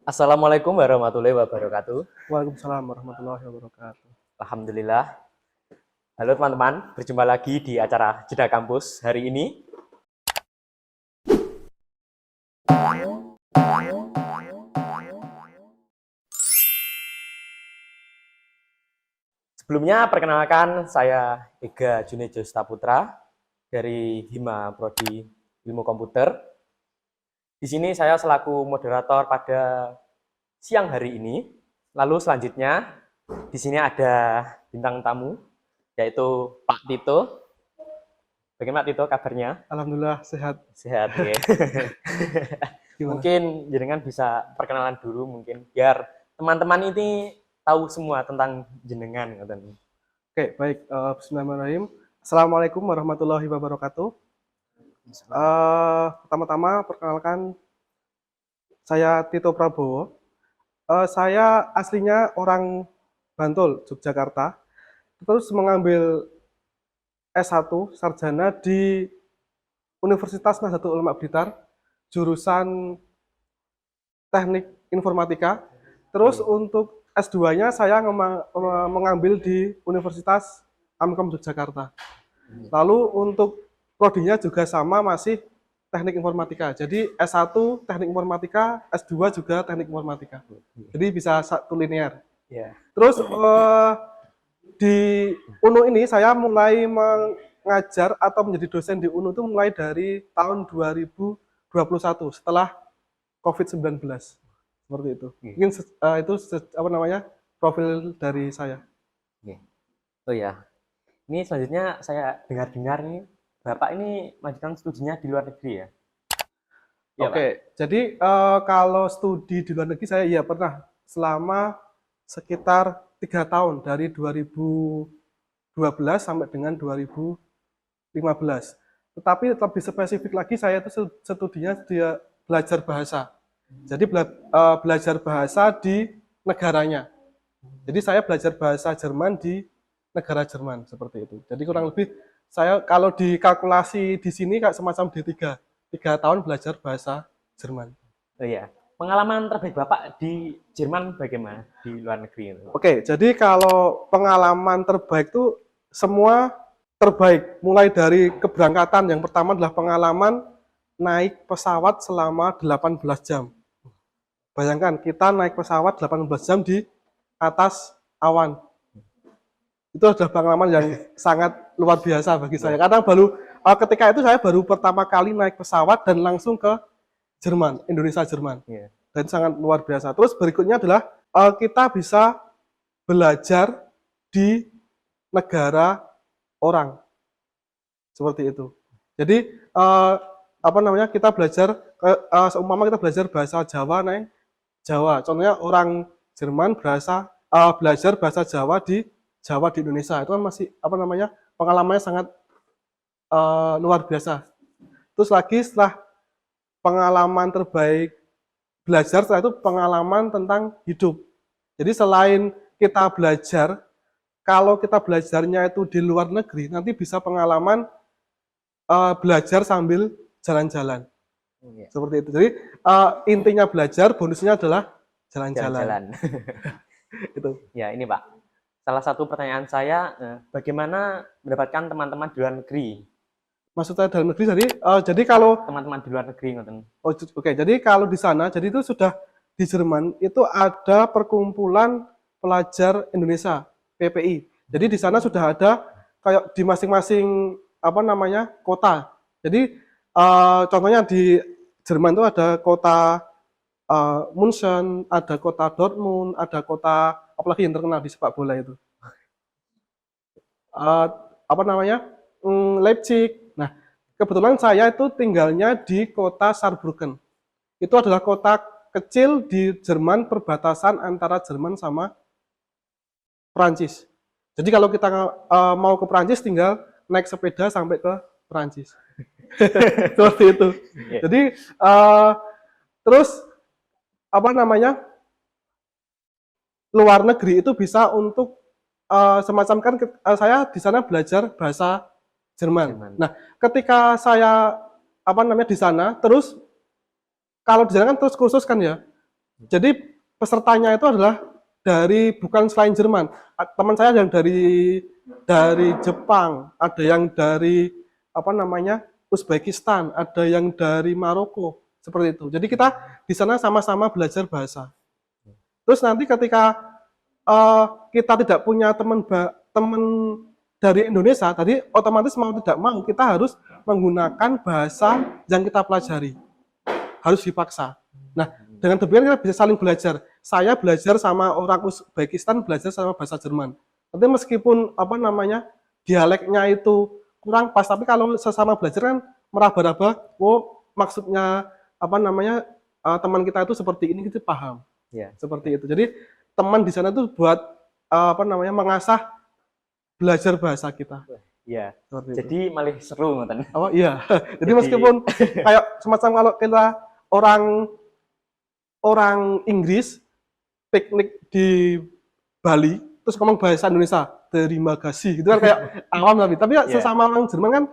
Assalamualaikum warahmatullahi wabarakatuh. Waalaikumsalam warahmatullahi wabarakatuh. Alhamdulillah. Halo teman-teman, berjumpa lagi di acara Jeda Kampus hari ini. Sebelumnya perkenalkan saya Ega Junejo Staputra dari Hima Prodi Ilmu Komputer. Di sini saya selaku moderator pada siang hari ini. Lalu selanjutnya di sini ada bintang tamu yaitu Pak Tito. Bagaimana Tito kabarnya? Alhamdulillah sehat. Sehat ya. Mungkin jenengan bisa perkenalan dulu mungkin biar teman-teman ini tahu semua tentang jenengan. Oke, baik. Bismillahirrahmanirrahim. Assalamualaikum warahmatullahi wabarakatuh. Pertama-tama perkenalkan saya Tito Prabowo. Saya aslinya orang Bantul, Yogyakarta. Terus mengambil S1 sarjana di Universitas Nahdlatul Ulama Blitar, jurusan Teknik Informatika. Terus untuk S2-nya saya mengambil di Universitas Amkom Yogyakarta. Lalu untuk prodinya juga sama, masih Teknik Informatika. Jadi S1 Teknik Informatika, S2 juga Teknik Informatika. Jadi bisa satu linear. Terus di UNU ini saya mulai mengajar atau menjadi dosen di UNU itu mulai dari tahun 2021 setelah COVID-19. Seperti itu. Mungkin itu profil dari saya. Oh ya, ini selanjutnya saya dengar-dengar nih, Bapak ini melanjutkan studinya di luar negeri ya? Oke, jadi kalau studi di luar negeri saya ya pernah selama sekitar 3 tahun dari 2012 sampai dengan 2015. Tetapi lebih spesifik lagi saya itu studinya dia belajar bahasa. Jadi belajar bahasa di negaranya. Jadi saya belajar bahasa Jerman di negara Jerman seperti itu. Jadi kurang lebih saya kalau dikalkulasi di sini kayak semacam D3, 3 tahun belajar bahasa Jerman. Oh iya. Pengalaman terbaik Bapak di Jerman bagaimana di luar negeri? Oke, jadi kalau pengalaman terbaik itu semua terbaik. Mulai dari keberangkatan, yang pertama adalah pengalaman naik pesawat selama 18 jam. Bayangkan kita naik pesawat 18 jam di atas awan. Itu adalah pengalaman yang sangat luar biasa bagi saya. Karena ketika itu saya baru pertama kali naik pesawat dan langsung ke Jerman, Indonesia Jerman. Dan sangat luar biasa. Terus berikutnya adalah kita bisa belajar di negara orang. Seperti itu. Jadi kita belajar seumpama kita belajar bahasa Jawa naik Jawa. Contohnya orang Jerman belajar bahasa Jawa di Indonesia. Itu kan masih pengalamannya sangat luar biasa. Terus lagi setelah pengalaman terbaik belajar, setelah itu pengalaman tentang hidup. Jadi selain kita belajar, kalau kita belajarnya itu di luar negeri, nanti bisa pengalaman belajar sambil jalan-jalan. Seperti itu. Jadi intinya belajar, bonusnya adalah jalan-jalan. Itu. Ya ini Pak, salah satu pertanyaan saya, bagaimana mendapatkan teman-teman di luar negeri? Maksudnya dalam negeri, jadi kalau teman-teman di luar negeri, Oke, jadi kalau di sana, jadi itu sudah di Jerman itu ada perkumpulan pelajar Indonesia PPI. Jadi di sana sudah ada kayak di masing-masing kota. Jadi contohnya di Jerman itu ada kota München, ada kota Dortmund, ada kota apalagi yang terkenal di sepak bola itu. Leipzig. Nah, kebetulan saya itu tinggalnya di kota Saarbrücken. Itu adalah kota kecil di Jerman, perbatasan antara Jerman sama Perancis. Jadi kalau kita mau ke Perancis tinggal naik sepeda sampai ke Perancis. Seperti itu. Jadi terus luar negeri itu bisa untuk semacam kan saya di sana belajar bahasa Jerman. Nah, ketika saya di sana, terus kalau di sana kan terus kursus kan ya. Jadi pesertanya itu adalah dari bukan selain Jerman. Teman saya yang dari Jepang, ada yang dari apa namanya Uzbekistan, ada yang dari Maroko, seperti itu. Jadi kita di sana sama-sama belajar bahasa. Terus nanti ketika kita tidak punya teman dari Indonesia, tadi otomatis mau tidak mau kita harus menggunakan bahasa yang kita pelajari, harus dipaksa. Nah, dengan demikian kita bisa saling belajar. Saya belajar sama orang Uzbekistan, belajar sama bahasa Jerman. Nanti meskipun apa namanya dialeknya itu kurang pas, tapi kalau sesama belajar kan meraba-raba, oh maksudnya apa namanya teman kita itu seperti ini, kita paham. Ya. Seperti itu. Jadi teman di sana tuh buat apa namanya mengasah belajar bahasa kita. Iya. Seperti itu. Jadi malah seru ngoten. Oh iya. Jadi meskipun kayak semacam kalau kita orang Inggris piknik di Bali terus ngomong bahasa Indonesia, terima kasih, gitu kan kayak awam tapi ya Iya. sesama orang Jerman kan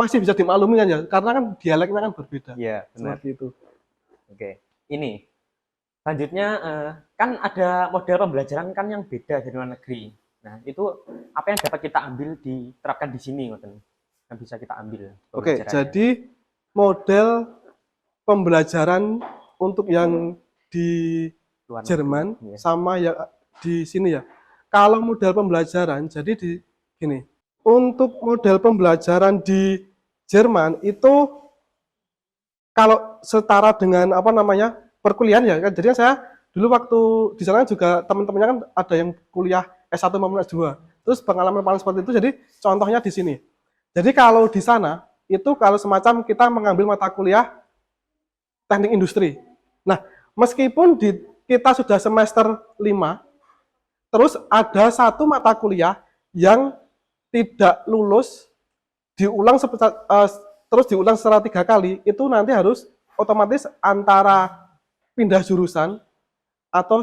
masih bisa dimaklumi kan ya, karena kan dialeknya kan berbeda. Iya, benar. Seperti itu. Oke. Ini selanjutnya kan ada model pembelajaran kan yang beda dari luar negeri. Nah, itu apa yang dapat kita ambil diterapkan di sini, ngoten? Yang bisa kita ambil. Oke, pembelajarannya. jadi model pembelajaran untuk yang di Luar negeri. Jerman Iya. sama yang di sini ya. Kalau model pembelajaran, jadi di gini. Untuk model pembelajaran di Jerman itu kalau setara dengan apa namanya perkuliahan ya. Jadi saya dulu waktu di sana juga teman-temannya kan ada yang kuliah S1 maupun S2. Terus pengalaman seperti itu. Jadi contohnya di sini. Jadi kalau di sana itu kalau semacam kita mengambil mata kuliah teknik industri. Nah, meskipun kita sudah semester 5, terus ada satu mata kuliah yang tidak lulus, terus diulang secara 3 kali, itu nanti harus otomatis antara pindah jurusan atau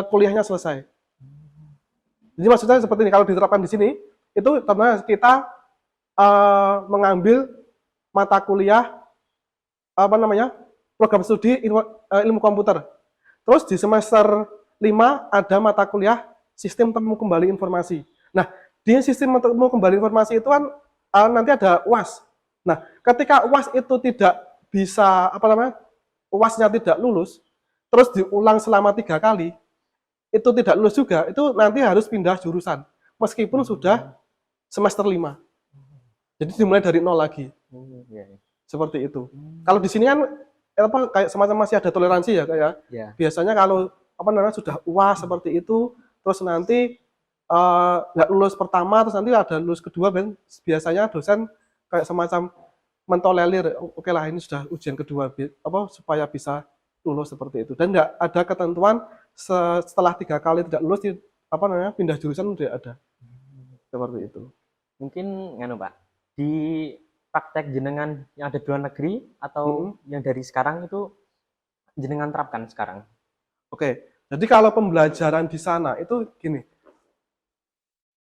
kuliahnya selesai. Jadi maksudnya seperti ini, kalau diterapkan di sini, itu tentunya kita mengambil mata kuliah apa namanya program studi ilmu komputer. Terus di semester 5 ada mata kuliah sistem temu kembali informasi. Nah, di sistem temu kembali informasi itu kan nanti ada UAS. Nah, ketika UAS itu tidak bisa apa namanya UAS-nya tidak lulus, terus diulang selama 3 kali, itu tidak lulus juga, itu nanti harus pindah jurusan meskipun sudah semester 5. Jadi dimulai dari nol lagi. Seperti itu. Kalau di sini kan kayak semacam masih ada toleransi ya kayak. Ya. Biasanya kalau apa namanya sudah UAS seperti itu, terus nanti nggak lulus pertama, terus nanti ada lulus kedua, biasanya dosen kayak semacam mentolerir, oke lah ini sudah ujian kedua, apa supaya bisa lulus seperti itu. Dan nggak ada ketentuan setelah 3 kali tidak lulus apa namanya pindah jurusan tidak ada. Seperti itu. Mungkin nganu Pak, di praktek jenengan yang ada di luar negeri atau yang dari sekarang itu jenengan terapkan sekarang? Oke, jadi kalau pembelajaran di sana itu gini,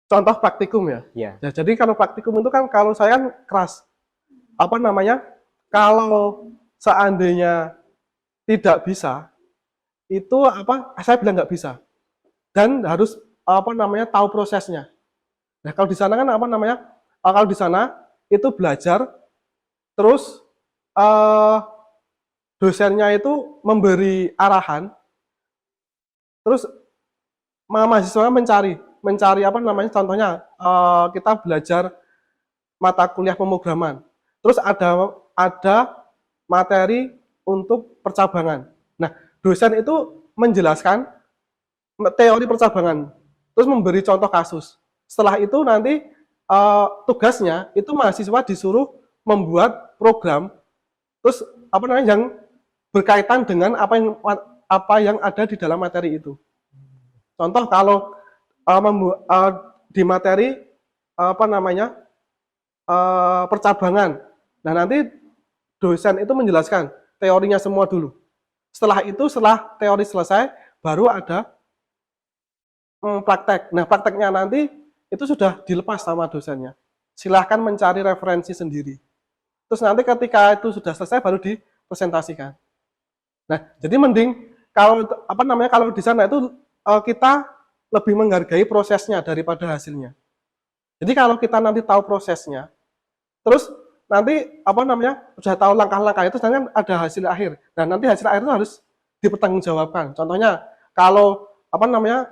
contoh praktikum ya. Iya. Ya, jadi kalau praktikum itu kan kalau saya kan keras, apa namanya, kalau seandainya tidak bisa, itu apa? Saya bilang nggak bisa, dan harus apa namanya tahu prosesnya. Nah kalau di sana kan apa namanya? Kalau di sana itu belajar, terus dosennya itu memberi arahan, terus mahasiswa mencari apa namanya, contohnya kita belajar mata kuliah pemrograman, terus ada materi untuk percabangan. Nah dosen itu menjelaskan teori percabangan, terus memberi contoh kasus. Setelah itu nanti tugasnya itu mahasiswa disuruh membuat program, terus apa namanya yang berkaitan dengan apa yang ada di dalam materi itu. Contoh kalau di materi apa namanya percabangan, nah nanti dosen itu menjelaskan teorinya semua dulu. Setelah teori selesai, baru ada praktek. Nah prakteknya nanti itu sudah dilepas sama dosennya. Silahkan mencari referensi sendiri. Terus nanti ketika itu sudah selesai baru dipresentasikan. Nah, jadi mending kalau apa namanya, kalau di sana itu kita lebih menghargai prosesnya daripada hasilnya. Jadi kalau kita nanti tahu prosesnya, terus nanti apa namanya, sudah tahu langkah-langkah itu, sedangkan ada hasil akhir. Dan nanti hasil akhir itu harus dipertanggungjawabkan. Contohnya kalau apa namanya,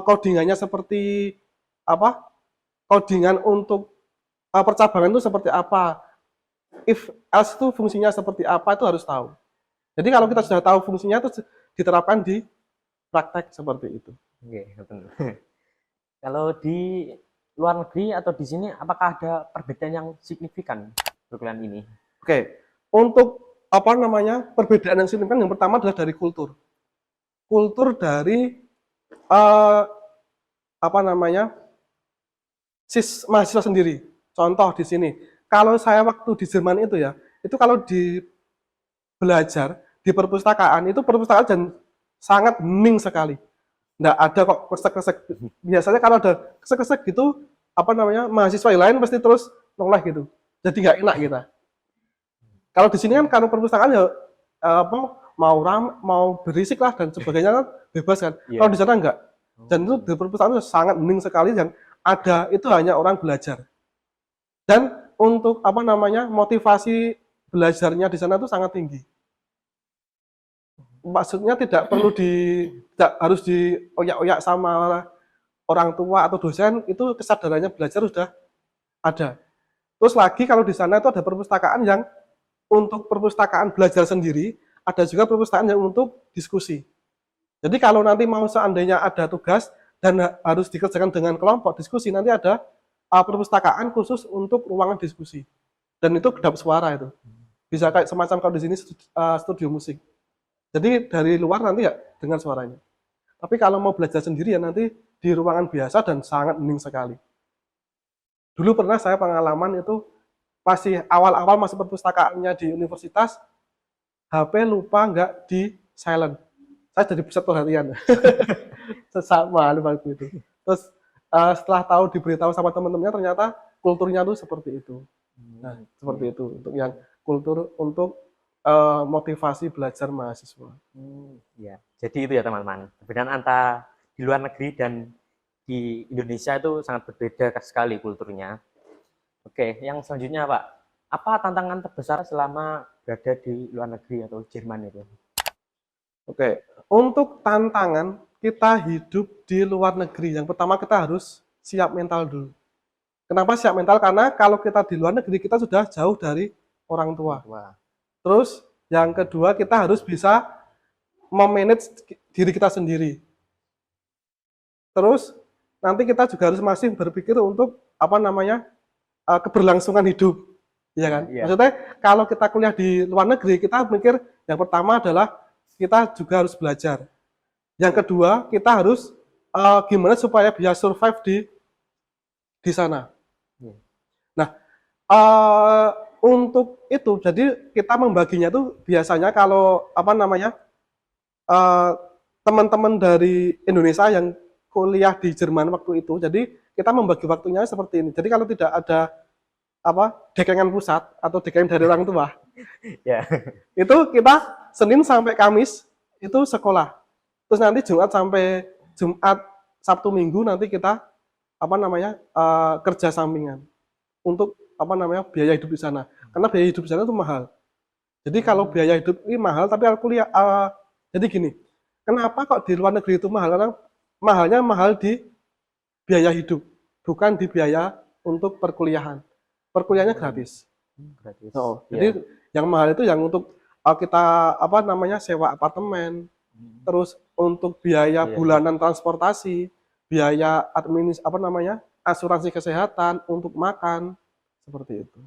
codingannya seperti apa, codingan untuk percabangan itu seperti apa, if else itu fungsinya seperti apa, itu harus tahu. Jadi kalau kita sudah tahu fungsinya, itu diterapkan di praktek seperti itu. Oke, betul. Kalau di luar negeri atau di sini, apakah ada perbedaan yang signifikan perkuliahan ini? Oke, untuk apa namanya, perbedaan yang signifikan yang pertama adalah dari kultur. Kultur dari apa namanya, mahasiswa sendiri. Contoh di sini, kalau saya waktu di Jerman itu ya, itu kalau di belajar di perpustakaan, itu perpustakaan dan sangat hening sekali. Nggak ada kok kresek-kresek. Biasanya kalau ada kresek-kresek gitu, apa namanya, mahasiswa yang lain pasti terus noleh gitu. Jadi nggak enak kita. Kalau di sini kan karena perpustakaan ya apa, mau berisik lah dan sebagainya kan bebas kan. Iya. Kalau di sana enggak. Dan itu di perpustakaan itu sangat hening sekali, dan ada itu hanya orang belajar. Dan untuk apa namanya, motivasi belajarnya di sana itu sangat tinggi. Maksudnya tidak perlu tidak harus dioyak-oyak sama orang tua atau dosen, itu kesadarannya belajar sudah ada. Terus lagi kalau di sana itu ada perpustakaan yang untuk perpustakaan belajar sendiri, ada juga perpustakaan yang untuk diskusi. Jadi kalau nanti mau seandainya ada tugas dan harus dikerjakan dengan kelompok diskusi, nanti ada perpustakaan khusus untuk ruangan diskusi. Dan itu kedap suara itu. Bisa kayak semacam kalau di sini studio musik. Jadi dari luar nanti ya dengar suaranya. Tapi kalau mau belajar sendiri ya nanti di ruangan biasa dan sangat hening sekali. Dulu pernah saya pengalaman itu masih awal-awal masuk perpustakaannya di universitas, HP lupa nggak di silent. Saya jadi pusat perhatian. Sesama waktu itu. Terus setelah tahu, diberitahu sama teman-temannya, ternyata kulturnya tuh seperti itu. Nah, seperti itu untuk yang kultur untuk motivasi belajar mahasiswa. Ya, jadi itu ya teman-teman. Perbedaan antara di luar negeri dan di Indonesia itu sangat berbeda sekali kulturnya. Oke, yang selanjutnya Pak, apa tantangan terbesar selama berada di luar negeri atau Jerman itu? Oke, untuk tantangan kita hidup di luar negeri, yang pertama kita harus siap mental dulu. Kenapa siap mental? Karena kalau kita di luar negeri, kita sudah jauh dari orang tua. Terus yang kedua, kita harus bisa memanage diri kita sendiri. Terus nanti kita juga harus masih berpikir untuk apa namanya, keberlangsungan hidup, ya kan? Iya. Maksudnya kalau kita kuliah di luar negeri, kita mikir yang pertama adalah kita juga harus belajar. Yang kedua, kita harus gimana supaya bisa survive di sana. Nah, untuk itu, jadi kita membaginya tuh biasanya kalau apa namanya, teman-teman dari Indonesia yang kuliah di Jerman waktu itu, jadi kita membagi waktunya seperti ini. Jadi kalau tidak ada apa, dekengan pusat atau dekengan dari orang tua, Ya. itu kita Senin sampai Kamis itu sekolah. Terus nanti Jumat, Sabtu, Minggu nanti kita apa namanya, kerja sampingan untuk apa namanya, biaya hidup di sana. Karena biaya hidup di sana itu mahal. Jadi kalau biaya hidup ini mahal, tapi kalau kuliah jadi gini, kenapa kok di luar negeri itu mahal? Karena mahalnya mahal di biaya hidup, bukan di biaya untuk perkuliahan. Perkuliahannya gratis. Gratis. Jadi yang mahal itu yang untuk kita apa namanya, sewa apartemen, terus untuk biaya bulanan transportasi, biaya apa namanya, asuransi kesehatan, untuk makan, seperti itu.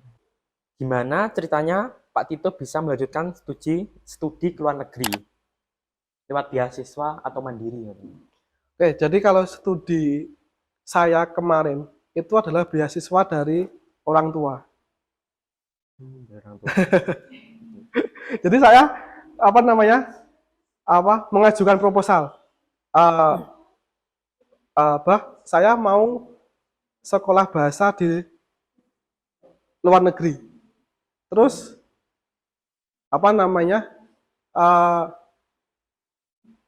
Gimana ceritanya Pak Tito bisa melanjutkan studi ke luar negeri? Lewat beasiswa atau mandiri? Oke, jadi kalau studi saya kemarin itu adalah beasiswa dari orang tua. Jadi saya apa namanya, mengajukan proposal. Saya mau sekolah bahasa di luar negeri. Terus apa namanya,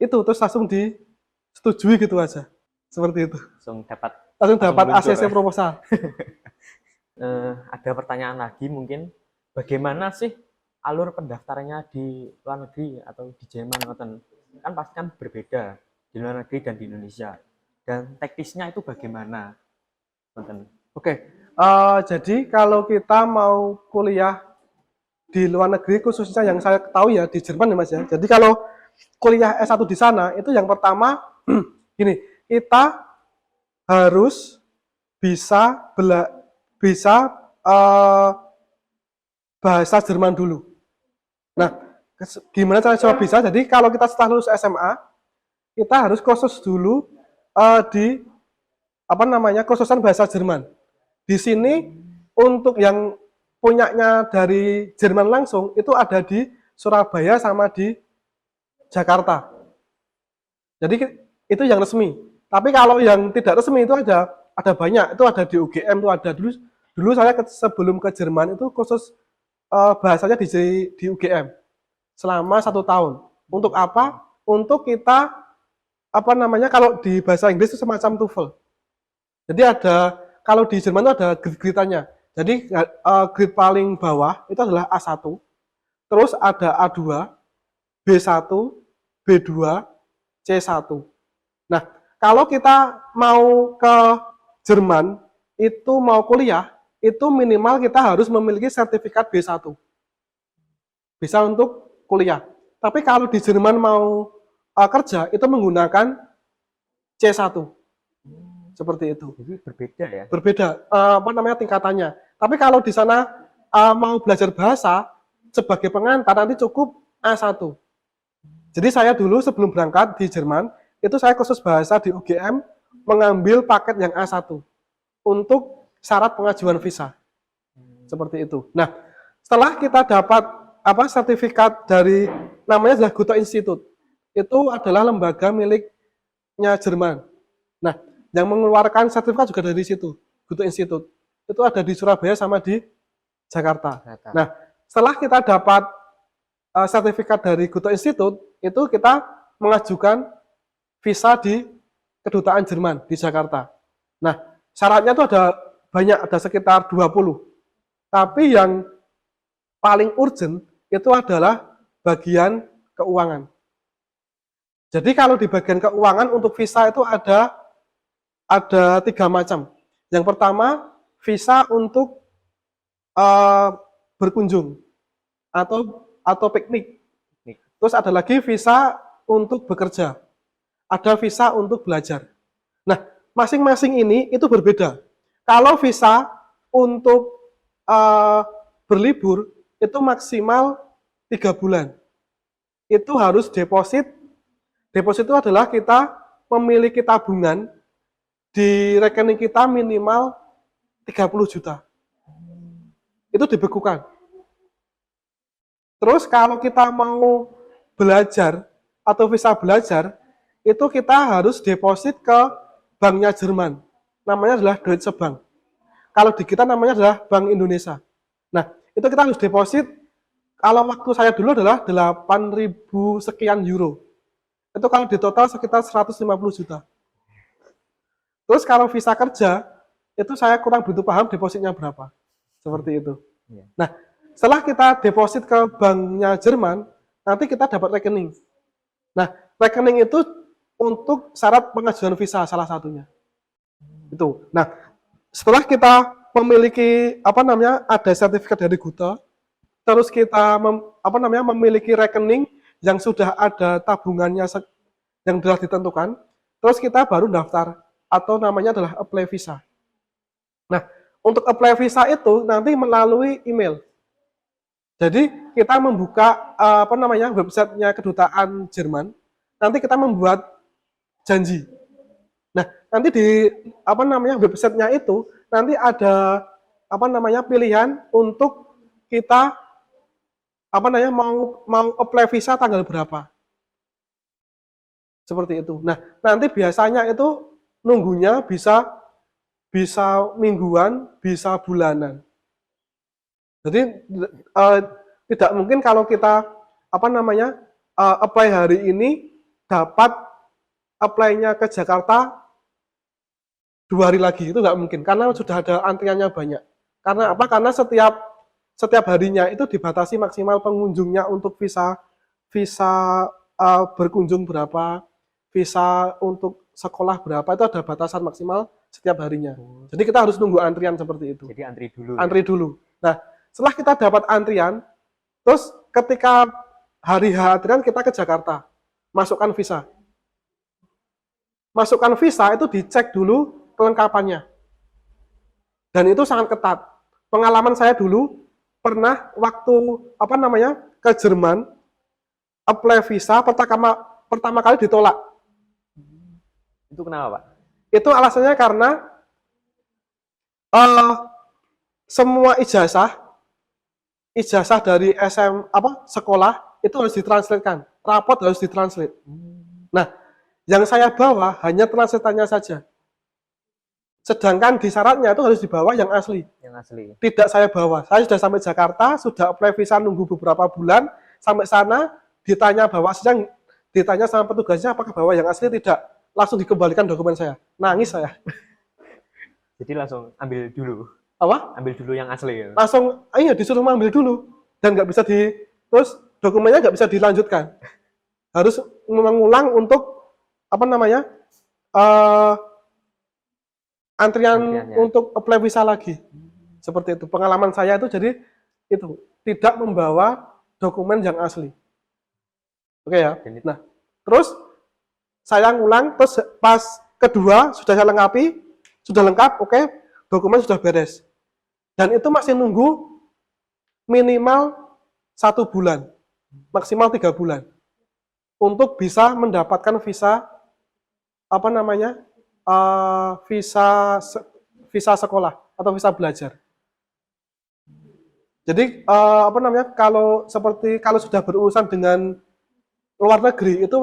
itu terus langsung disetujui gitu aja. Seperti itu. langsung dapat Langsung dapat meluncur, ACC ya. proposal. Ada pertanyaan lagi mungkin, bagaimana sih alur pendaftarannya di luar negeri atau di Jerman, kan pasti kan berbeda di luar negeri dan di Indonesia, dan teknisnya itu bagaimana, Oke, jadi kalau kita mau kuliah di luar negeri, khususnya yang saya tahu ya di Jerman ya Mas ya. Jadi kalau kuliah S1 di sana itu yang pertama gini, kita harus bisa bahasa Jerman dulu. Nah, gimana cara coba bisa? Jadi kalau kita setelah lulus SMA, kita harus kursus dulu di kursusan bahasa Jerman. Di sini untuk yang punyanya dari Jerman langsung itu ada di Surabaya sama di Jakarta. Jadi itu yang resmi. Tapi kalau yang tidak resmi itu ada banyak. Itu ada di UGM, itu ada dulu saya sebelum ke Jerman itu kursus bahasanya di UGM selama 1 tahun. Untuk apa? Untuk kita kalau di bahasa Inggris itu semacam TOEFL. Jadi kalau di Jerman itu ada grade-gradeannya. Jadi grade paling bawah itu adalah A1, terus ada A2, B1, B2, C1. Nah, kalau kita mau ke Jerman, itu mau kuliah, itu minimal kita harus memiliki sertifikat B1. Bisa untuk kuliah. Tapi kalau di Jerman mau kerja, itu menggunakan C1. Seperti itu. Jadi berbeda ya? Berbeda, tingkatannya. Tapi kalau di sana mau belajar bahasa, sebagai pengantar nanti cukup A1. Jadi saya dulu sebelum berangkat di Jerman, itu saya kursus bahasa di UGM, mengambil paket yang A1 untuk syarat pengajuan visa. Seperti itu. Nah, setelah kita dapat sertifikat dari namanya adalah Goethe Institute. Itu adalah lembaga miliknya Jerman. Nah, yang mengeluarkan sertifikat juga dari situ, Goethe Institute. Itu ada di Surabaya sama di Jakarta. Nah, setelah kita dapat sertifikat dari Goethe Institute, itu kita mengajukan visa di kedutaan Jerman di Jakarta. Nah, syaratnya itu ada banyak, ada sekitar 20. Tapi yang paling urgent itu adalah bagian keuangan. Jadi kalau di bagian keuangan untuk visa itu ada 3 macam. Yang pertama, visa untuk berkunjung atau piknik. Terus ada lagi visa untuk bekerja. Ada visa untuk belajar. Nah, masing-masing ini itu berbeda. Kalau visa untuk berlibur itu maksimal 3 bulan. Itu harus deposit. Deposit itu adalah kita memiliki tabungan di rekening kita minimal 30 juta. Itu dibekukan. Terus kalau kita mau belajar atau visa belajar, itu kita harus deposit ke banknya Jerman. Namanya adalah Deutsche Bank. Kalau di kita namanya adalah Bank Indonesia. Nah, itu kita harus deposit, kalau waktu saya dulu adalah 8.000 sekian euro. Itu kalau di total sekitar 150 juta. Terus kalau visa kerja, itu saya kurang begitu paham depositnya berapa. Seperti itu. Nah, setelah kita deposit ke banknya Jerman, nanti kita dapat rekening. Nah, rekening itu untuk syarat pengajuan visa salah satunya. Itu. Nah, setelah kita memiliki ada sertifikat dari Goethe, terus kita memiliki rekening yang sudah ada tabungannya yang sudah ditentukan, terus kita baru daftar atau namanya adalah apply visa. Nah, untuk apply visa itu nanti melalui email. Jadi kita membuka websitenya kedutaan Jerman. Nanti kita membuat janji. Nah, nanti di websitenya itu nanti ada pilihan untuk kita mau apply visa tanggal berapa. Seperti itu. Nah, nanti biasanya itu nunggunya bisa mingguan, bisa bulanan. Jadi tidak mungkin kalau kita apply hari ini dapat apply-nya ke Jakarta 2 hari lagi, itu nggak mungkin karena sudah ada antriannya banyak. Karena apa? Karena setiap harinya itu dibatasi maksimal pengunjungnya untuk visa visa berkunjung berapa, visa untuk sekolah berapa, itu ada batasan maksimal setiap harinya. Jadi kita harus nunggu antrian seperti itu. Jadi antri dulu. Antri dulu. Nah, setelah kita dapat antrian, terus ketika hari H antrian kita ke Jakarta, masukkan visa. Masukkan visa itu dicek dulu kelengkapannya. Dan itu sangat ketat. Pengalaman saya dulu pernah waktu ke Jerman, apply visa pertama kali ditolak. Itu kenapa, Pak? Itu alasannya karena semua ijazah dari sekolah itu harus ditranslatekan, rapot harus ditranslate. Nah, yang saya bawa hanya translatannya saja. Sedangkan di syaratnya itu harus dibawa yang asli. Yang asli. Tidak saya bawa. Saya sudah sampai Jakarta, sudah apply visa nunggu beberapa bulan, sampai sana ditanya sama petugasnya apakah bawa yang asli, tidak. Langsung dikembalikan dokumen saya. Nangis saya. Jadi langsung ambil dulu. Apa? Ambil dulu yang asli ya. Langsung disuruh ambil dulu dan nggak bisa terus dokumennya nggak bisa dilanjutkan. Harus mengulang untuk antrian untuk apply visa lagi. Seperti itu. Pengalaman saya itu jadi itu tidak membawa dokumen yang asli. Oke ya. Nah, terus saya ngulang, terus pas kedua sudah saya lengkapi, sudah lengkap, oke, dokumen sudah beres. Dan itu masih nunggu minimal 1 bulan, maksimal 3 bulan untuk bisa mendapatkan visa visa sekolah atau visa belajar. Jadi kalau sudah berurusan dengan luar negeri itu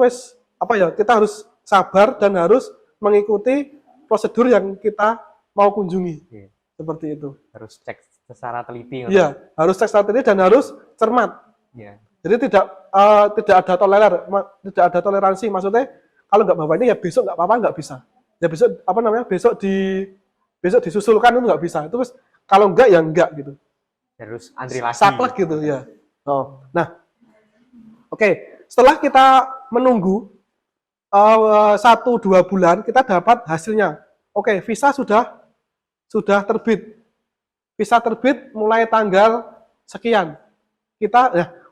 kita harus sabar dan harus mengikuti prosedur yang kita mau kunjungi. Seperti itu. Harus cek secara teliti. Iya, harus cek secara teliti dan harus cermat. Iya. Jadi tidak ada toleransi. Maksudnya kalau nggak bawa ini ya besok nggak apa-apa, nggak bisa. Ya besok disusulkan itu nggak bisa. Itu kalau enggak ya enggak gitu. Harus antri lagi. Saklek gitu ya. Nah, oke. Setelah kita menunggu 1-2 bulan, kita dapat hasilnya. Oke, visa sudah terbit. Visa terbit mulai tanggal sekian.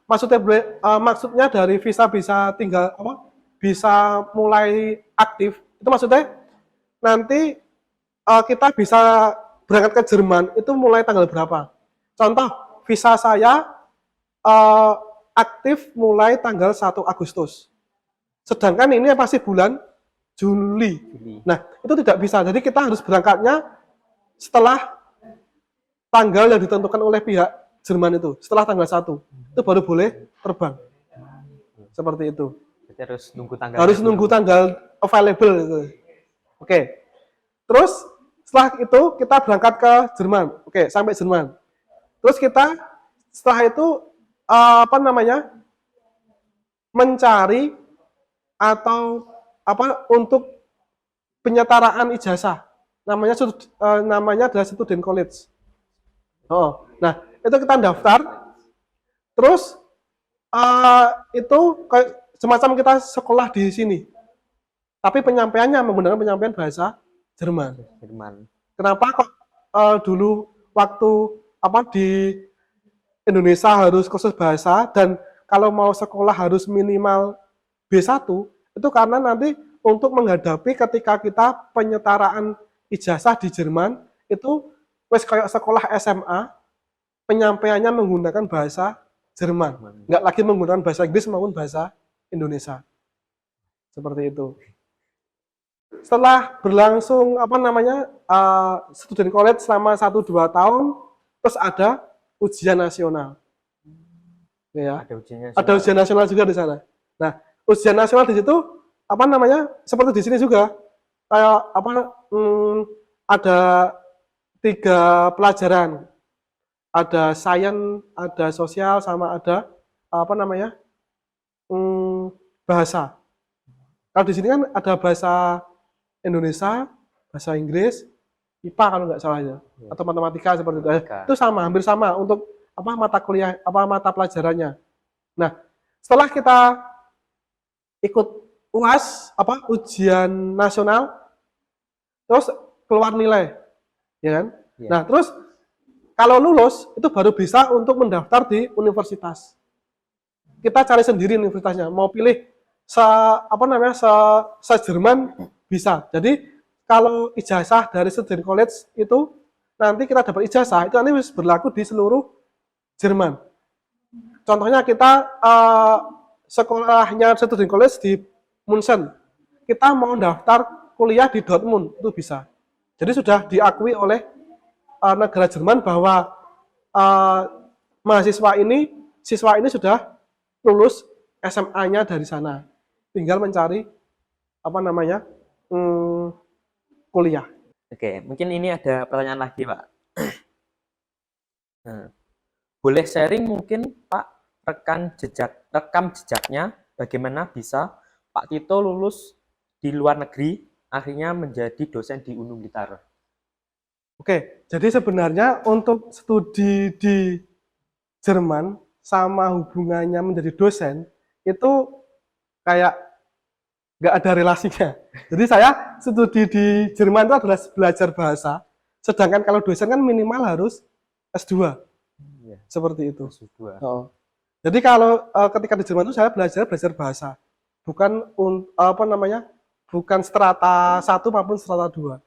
Maksudnya dari visa bisa bisa mulai aktif. Itu maksudnya nanti kita bisa berangkat ke Jerman itu mulai tanggal berapa? Contoh, visa saya aktif mulai tanggal 1 Agustus. Sedangkan ini masih bulan Juli. Nah, itu tidak bisa. Jadi kita harus berangkatnya setelah tanggal yang ditentukan oleh pihak Jerman itu. Setelah tanggal 1. Itu baru boleh terbang. Seperti itu. Jadi harus nunggu tanggal. Harus nunggu tanggal available itu. Oke. Terus setelah itu kita berangkat ke Jerman. Oke, sampai Jerman. Terus kita setelah itu mencari atau untuk penyetaraan ijazah. Namanya adalah student college. Nah, itu kita daftar. Terus itu kayak semacam kita sekolah di sini. Tapi penyampaiannya menggunakan penyampaian bahasa Jerman. Kenapa kok dulu waktu di Indonesia harus kursus bahasa dan kalau mau sekolah harus minimal B1 itu karena nanti untuk menghadapi ketika kita penyetaraan ijazah di Jerman itu kayak sekolah SMA penyampaiannya menggunakan bahasa Jerman, nggak lagi menggunakan bahasa Inggris maupun bahasa Indonesia. Seperti itu. Setelah berlangsung student college selama 1-2 tahun, terus ada ujian nasional. Ya. Ada ujian nasional juga di sana. Nah, ujian nasional di situ seperti di sini juga. Kayak ada 3 pelajaran. Ada sains, ada sosial, sama ada bahasa. Kalau di sini kan ada bahasa Indonesia, bahasa Inggris, IPA kalau nggak salah ya, atau matematika seperti itu. Matematika. Itu sama, hampir sama untuk mata kuliah, mata pelajarannya. Nah, setelah kita ikut UAS, ujian nasional, terus keluar nilai, ya kan? Iya. Nah, terus kalau lulus itu baru bisa untuk mendaftar di universitas. Kita cari sendiri universitasnya, mau pilih se Jerman bisa. Jadi kalau ijazah dari Student College itu nanti kita dapat ijazah itu nanti berlaku di seluruh Jerman. Contohnya kita sekolahnya Student College di München, kita mau daftar kuliah di Dortmund itu bisa. Jadi sudah diakui oleh negara Jerman bahwa siswa ini sudah lulus SMA-nya dari sana. Tinggal mencari kuliah. Oke, mungkin ini ada pertanyaan lagi, Pak. Nah, boleh sharing mungkin, Pak, rekam jejaknya bagaimana bisa Pak Tito lulus di luar negeri, akhirnya menjadi dosen di Unum Blitar. Oke, jadi sebenarnya untuk studi di Jerman sama hubungannya menjadi dosen itu kayak nggak ada relasinya. Jadi saya studi di Jerman itu adalah belajar bahasa, sedangkan kalau dosen kan minimal harus S2. Iya. Seperti itu. S2. Oh. Jadi kalau ketika di Jerman itu saya belajar bahasa, bukan bukan strata 1 maupun strata 2.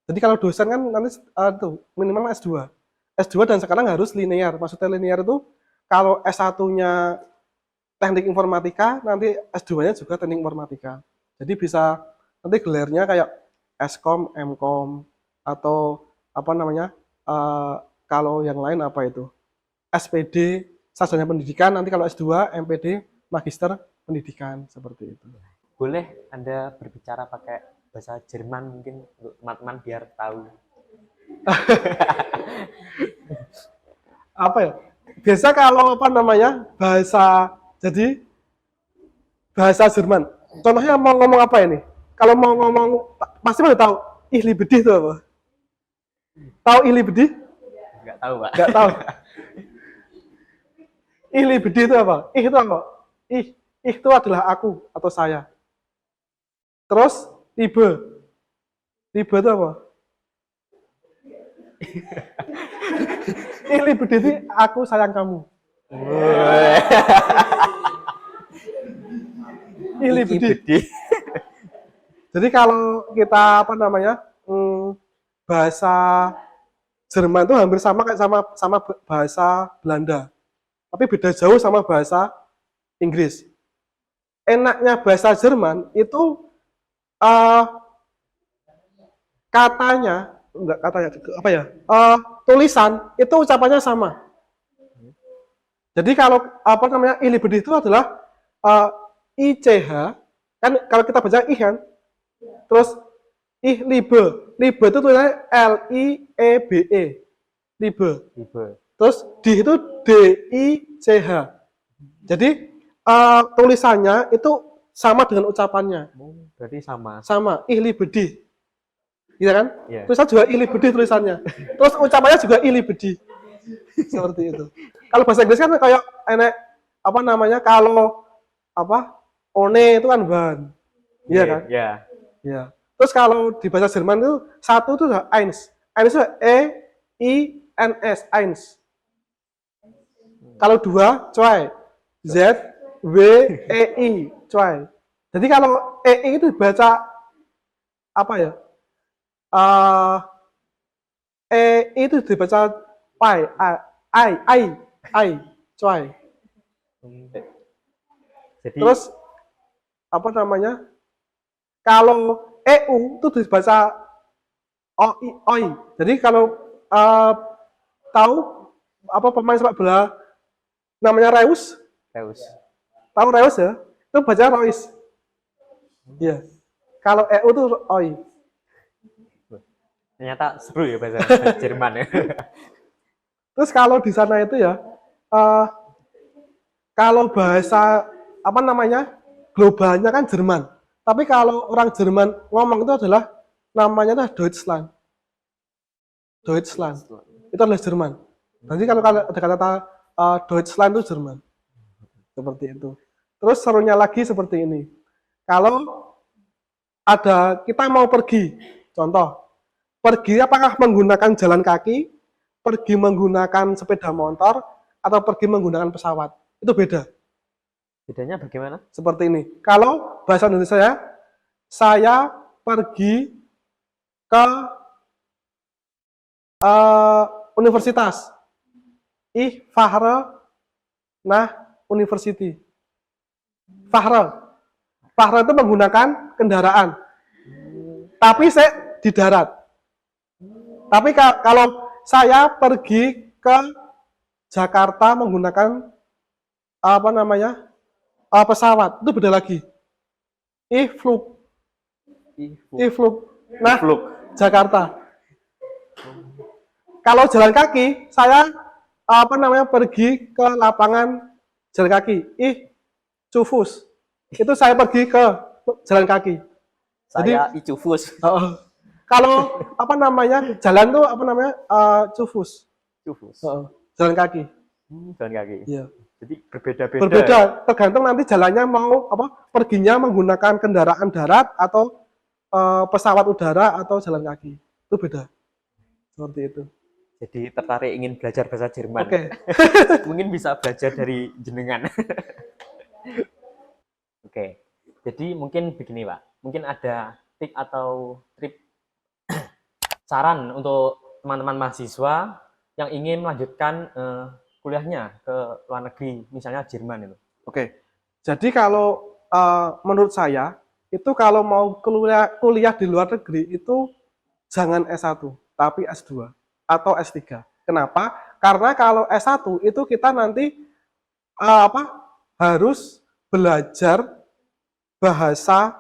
Jadi kalau dosen kan nanti minimal S2. S2 dan sekarang harus linear. Maksudnya linear itu kalau S1-nya teknik informatika, nanti S2-nya juga teknik informatika. Jadi bisa nanti gelarnya kayak Skom, Mkom, atau kalau yang lain SPD, sarjana pendidikan, nanti kalau S2, MPD, magister pendidikan, seperti itu. Boleh Anda berbicara pakai bahasa Jerman mungkin untuk teman-teman biar tahu. Biasa kalau bahasa Jerman. Contohnya mau ngomong apa ini? Kalau mau ngomong pasti pada tahu. Ich liebe dich itu apa? Tahu ich liebe dich? Nggak tahu, Pak. Nggak tahu. Ich liebe dich itu apa? Ich itu apa? Ich itu adalah aku atau saya. Terus Liebe itu apa? Ich liebe dich, aku sayang kamu. Ich liebe dich. Jadi kalau kita bahasa Jerman itu hampir sama kayak sama bahasa Belanda, tapi beda jauh sama bahasa Inggris. Enaknya bahasa Jerman itu tulisan itu ucapannya sama. Jadi kalau ich liebe dich itu adalah ICH, kan kalau kita baca I kan, terus ich liebe itu tulisannya LIEBE, liebe. Terus di itu DICH. Jadi tulisannya itu sama dengan ucapannya. Berarti sama. Sama, ich liebe dich. Iya kan? Yeah. Tulisan juga ich liebe dich tulisannya. Terus ucapannya juga ich liebe dich. Seperti itu. Kalau bahasa Inggris kan kayak kalau one itu kan ban. Iya kan? Iya. Iya. Terus kalau di bahasa Jerman itu satu itu eins. Eins itu EINS, eins. Kalau dua, zwei. ZWEI, zwei. Jadi kalau EI itu dibaca EI itu dibaca pai, zwei. Jadi terus kalau EU itu dibaca oi. Jadi kalau tahu pemain sepak bola namanya Reus? Tahu Reus ya? Itu baca Rois. Iya. Kalau EU itu oi. Ternyata seru ya bahasa Jerman ya. Terus kalau di sana itu ya, kalau bahasa globalnya kan Jerman. Tapi kalau orang Jerman ngomong itu adalah namanya adalah Deutschland. Deutschland. Itu adalah Jerman. Nanti kalau ada kata Deutschland itu Jerman. Seperti itu. Terus serunya lagi seperti ini. Kalau ada kita mau pergi, contoh, pergi apakah menggunakan jalan kaki, pergi menggunakan sepeda motor, atau pergi menggunakan pesawat. Itu beda. Bedanya bagaimana? Seperti ini. Kalau bahasa Indonesia saya pergi ke universitas. Ich fahre nach University. Fahre. Fahre itu menggunakan kendaraan. Tapi saya di darat. Tapi kalau saya pergi ke Jakarta menggunakan pesawat, itu beda lagi. Ich flug. Ich flug. Nah, Jakarta. Kalau jalan kaki, saya pergi ke lapangan jalan kaki. Ich zu Fuß. Itu saya pergi ke jalan kaki. Saya icufus. Kalau jalan tuh zu Fuß. Icufus. Jalan kaki. Jalan kaki. Iya. Jadi berbeda-beda. Berbeda, tergantung nanti jalannya mau perginya menggunakan kendaraan darat atau pesawat udara atau jalan kaki. Itu beda. Seperti itu. Jadi tertarik ingin belajar bahasa Jerman. Oke. Mungkin bisa belajar dari jenengan. Oke. Jadi mungkin begini, Pak. Mungkin ada tip atau trip saran untuk teman-teman mahasiswa yang ingin melanjutkan kuliahnya ke luar negeri, misalnya Jerman itu. Oke. Jadi kalau menurut saya itu kalau mau kuliah di luar negeri itu jangan S1, tapi S2 atau S3. Kenapa? Karena kalau S1 itu kita nanti harus belajar bahasa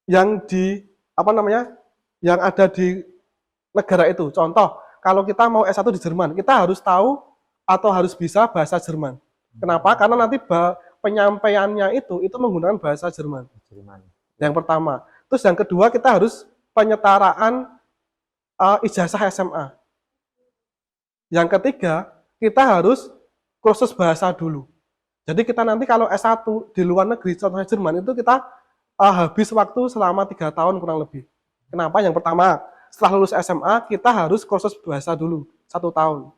yang yang ada di negara itu. Contoh, kalau kita mau S1 di Jerman, kita harus tahu atau harus bisa bahasa Jerman. Kenapa? Karena nanti penyampaiannya itu menggunakan bahasa Jerman. Yang pertama. Terus yang kedua, kita harus penyetaraan ijazah SMA. Yang ketiga, kita harus kursus bahasa dulu. Jadi kita nanti kalau S1 di luar negeri, contohnya Jerman, itu kita habis waktu selama 3 tahun kurang lebih. Kenapa? Yang pertama, setelah lulus SMA, kita harus kursus bahasa dulu, 1 tahun.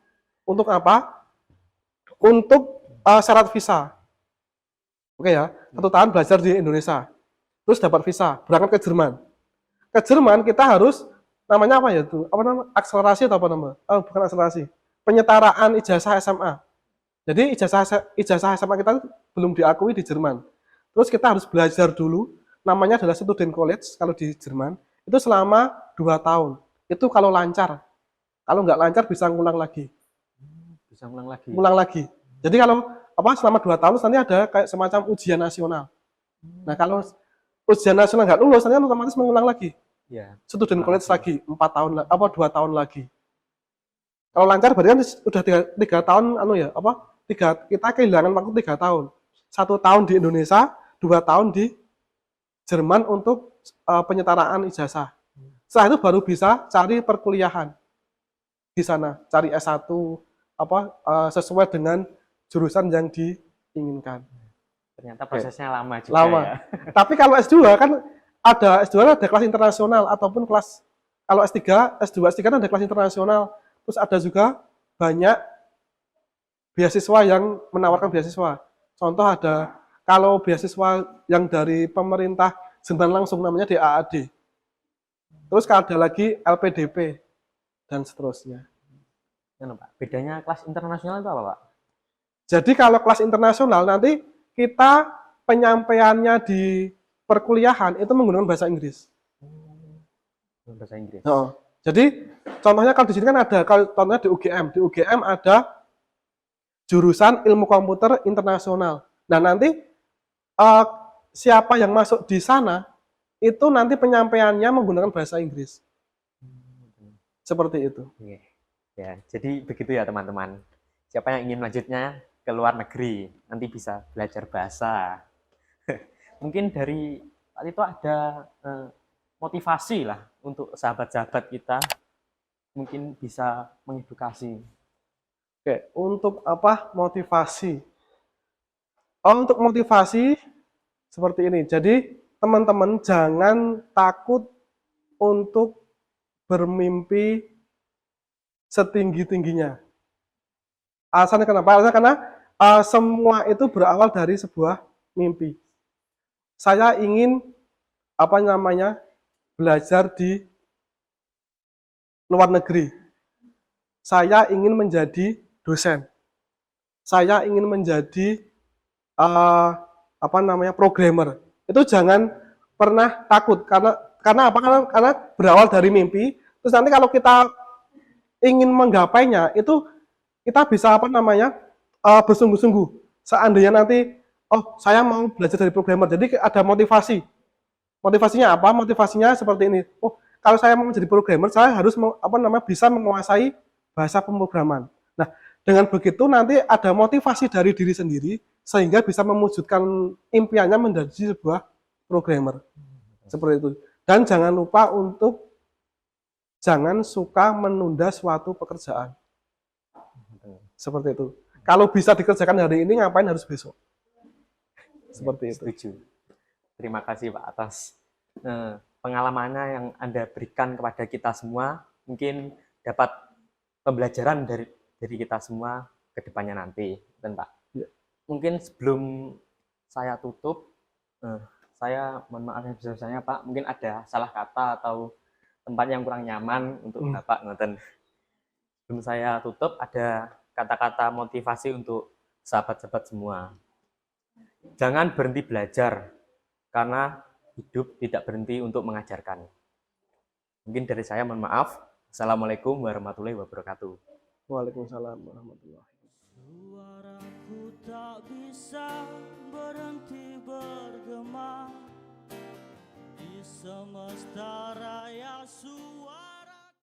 Untuk apa? Untuk syarat visa. Oke ya, 1 tahun belajar di Indonesia. Terus dapat visa, berangkat ke Jerman. Ke Jerman kita harus, namanya apa ya itu? Akselerasi atau apa nama? Bukan akselerasi. Penyetaraan ijazah SMA. Jadi ijazah SMA kita belum diakui di Jerman. Terus kita harus belajar dulu, namanya adalah student college kalau di Jerman, itu selama 2 tahun. Itu kalau lancar. Kalau nggak lancar bisa ngulang lagi. Bisa ngulang lagi. Ngulang lagi. Jadi kalau selama 2 tahun nanti ada kayak semacam ujian nasional. Nah, kalau ujian nasional nggak lulus, nanti otomatis mengulang lagi. Ya. Student college lagi 2 tahun lagi. Kalau lancar berarti kan udah 3 tahun kita kehilangan waktu 3 tahun. 1 tahun di Indonesia, 2 tahun di Jerman untuk penyetaraan ijazah. Setelah itu baru bisa cari perkuliahan di sana, cari S1 sesuai dengan jurusan yang diinginkan. Ternyata prosesnya lama juga lama. ya. Tapi kalau S2 kan ada kelas internasional ataupun kelas, kalau S2, S3 kan ada kelas internasional. Terus ada juga banyak beasiswa yang menawarkan beasiswa. Contoh ada, kalau beasiswa yang dari pemerintah Jerman langsung namanya DAAD. Terus ada lagi LPDP dan seterusnya. Pak, bedanya kelas internasional itu apa, Pak? Jadi kalau kelas internasional nanti kita penyampaiannya di perkuliahan itu menggunakan bahasa Inggris. Bahasa Inggris. Jadi contohnya kalau di sini kan ada, kalau contohnya di UGM ada jurusan ilmu komputer internasional. Nah nanti siapa yang masuk di sana itu nanti penyampaiannya menggunakan bahasa Inggris. Seperti itu. Ya, jadi begitu ya teman-teman. Siapa yang ingin lanjutnya ke luar negeri, nanti bisa belajar bahasa. Mungkin dari saat itu ada motivasi lah untuk sahabat-sahabat kita mungkin bisa mengedukasi. Oke, untuk apa motivasi? Oh, untuk motivasi seperti ini. Jadi, teman-teman jangan takut untuk bermimpi setinggi-tingginya. Alasannya kenapa? Alasannya karena semua itu berawal dari sebuah mimpi. Saya ingin apa namanya belajar di luar negeri. Saya ingin menjadi dosen. Saya ingin menjadi apa namanya programmer. Itu jangan pernah takut karena apa? Karena berawal dari mimpi. Terus nanti kalau kita ingin menggapainya itu kita bisa apa namanya bersungguh-sungguh. Seandainya nanti oh saya mau belajar dari programmer, jadi ada motivasi. Motivasinya apa? Motivasinya seperti ini. Oh kalau saya mau menjadi programmer, saya harus apa namanya bisa menguasai bahasa pemrograman. Nah dengan begitu nanti ada motivasi dari diri sendiri sehingga bisa mewujudkan impiannya menjadi sebuah programmer. Seperti itu. Dan jangan lupa untuk jangan suka menunda suatu pekerjaan. Seperti itu. Kalau bisa dikerjakan hari ini, ngapain harus besok? Seperti itu. Setuju. Terima kasih Pak atas pengalamannya yang Anda berikan kepada kita semua. Mungkin dapat pembelajaran dari kita semua ke depannya nanti. Dan Pak. Ya. Mungkin sebelum saya tutup, saya mohon maaf yang sebesar-besarnya Pak, mungkin ada salah kata atau tempat yang kurang nyaman untuk Bapak ngoten. Sebelum saya tutup ada kata-kata motivasi untuk sahabat-sahabat semua. Jangan berhenti belajar karena hidup tidak berhenti untuk mengajarkan. Mungkin dari saya mohon maaf. Assalamualaikum warahmatullahi wabarakatuh. Waalaikumsalam warahmatullahi wabarakatuh. Suaraku tak bisa berhenti bergema di semesta raya suara.